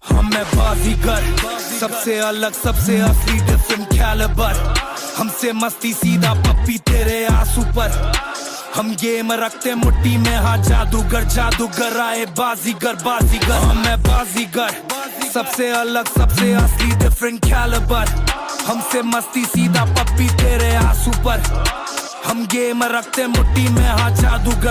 हम मैं बाजीगर, सबसे अलग सबसे असली डिफरेंट कैलिबर। हमसे मस्ती सीधा पप्पी तेरे आंसू पर। हम गेम रखते मुट्ठी में, हाँ जादूगर जादूगर आए बाजीगर बाजीगर। हम मैं बाजीगर, सबसे अलग सबसे असली डिफरेंट कैलिबर। हमसे मस्ती सीधा पप्पी तेरे आंसू पर। हम गेम रखते मुट्ठी में, हाँ जादूगर